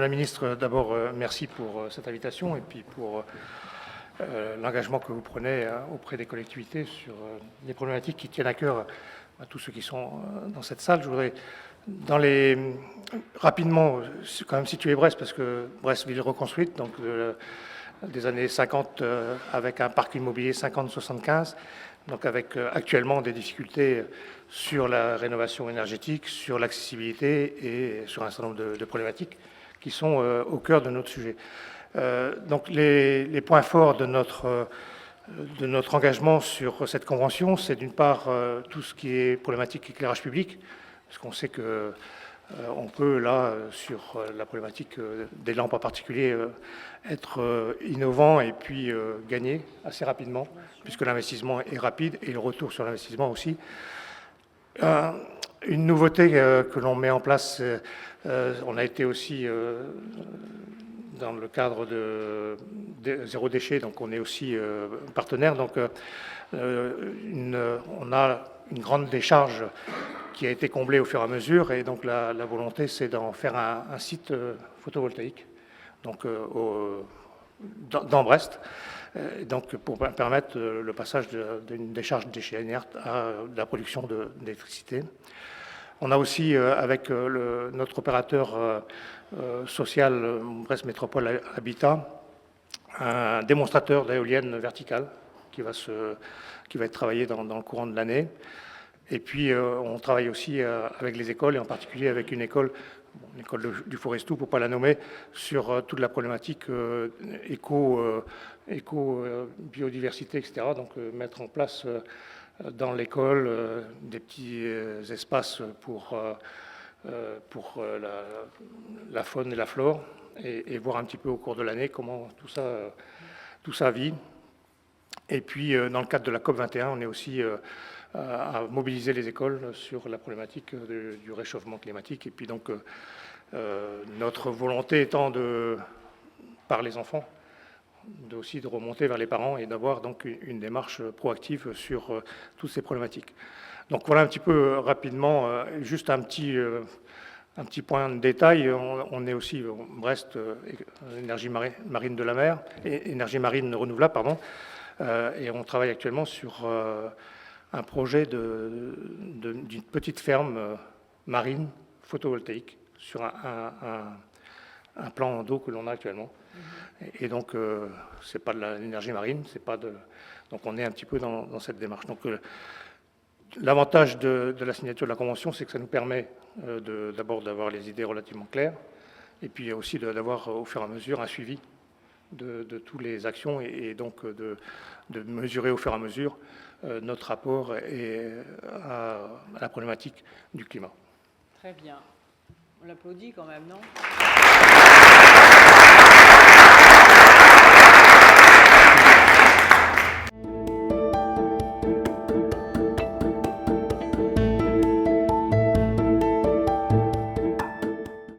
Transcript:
Madame la Ministre, d'abord, merci pour cette invitation et puis pour l'engagement que vous prenez auprès des collectivités sur les problématiques qui tiennent à cœur à tous ceux qui sont dans cette salle. Je voudrais rapidement quand même situer Brest, parce que Brest, ville reconstruite, donc des années 50 avec un parc immobilier 50-75, donc avec actuellement des difficultés sur la rénovation énergétique, sur l'accessibilité et sur un certain nombre de problématiques qui sont au cœur de notre sujet. Donc les points forts de notre engagement sur cette convention, c'est d'une part tout ce qui est problématique éclairage public, parce qu'on sait que on peut là, sur la problématique des lampes en particulier, être innovant et puis gagner assez rapidement, puisque l'investissement est rapide et le retour sur l'investissement aussi. Une nouveauté que l'on met en place, on a été aussi dans le cadre de zéro déchet, donc on est aussi partenaire. Donc on a une grande décharge qui a été comblée au fur et à mesure, et donc la volonté, c'est d'en faire un site photovoltaïque, donc dans Brest, donc pour permettre le passage d'une décharge de déchets inertes à de la production d'électricité. On a aussi, avec notre opérateur social Brest Métropole Habitat, un démonstrateur d'éoliennes verticales qui va être travaillé dans le courant de l'année. Et puis, on travaille aussi avec les écoles, et en particulier avec une école, l'école du Forestou, pour ne pas la nommer, sur toute la problématique biodiversité, etc. Donc, mettre en place dans l'école des petits espaces pour la faune et la flore, et voir un petit peu au cours de l'année comment tout ça vit. Et puis, dans le cadre de la COP21, on est aussi à mobiliser les écoles sur la problématique du réchauffement climatique. Et puis donc, notre volonté étant par les enfants, aussi de remonter vers les parents et d'avoir donc une démarche proactive sur toutes ces problématiques. Donc voilà un petit peu rapidement, juste un petit point de détail. On est aussi Brest, énergie marine de la mer, et énergie marine renouvelable, pardon. Et on travaille actuellement sur un projet d'une petite ferme marine photovoltaïque sur un plan d'eau que l'on a actuellement. Et donc, c'est pas de l'énergie marine, donc on est un petit peu dans cette démarche. Donc, l'avantage de la signature de la Convention, c'est que ça nous permet d'abord d'avoir les idées relativement claires, et puis aussi d'avoir au fur et à mesure un suivi de toutes les actions, et donc de mesurer au fur et à mesure notre rapport à la problématique du climat. Très bien. On l'applaudit quand même, non ?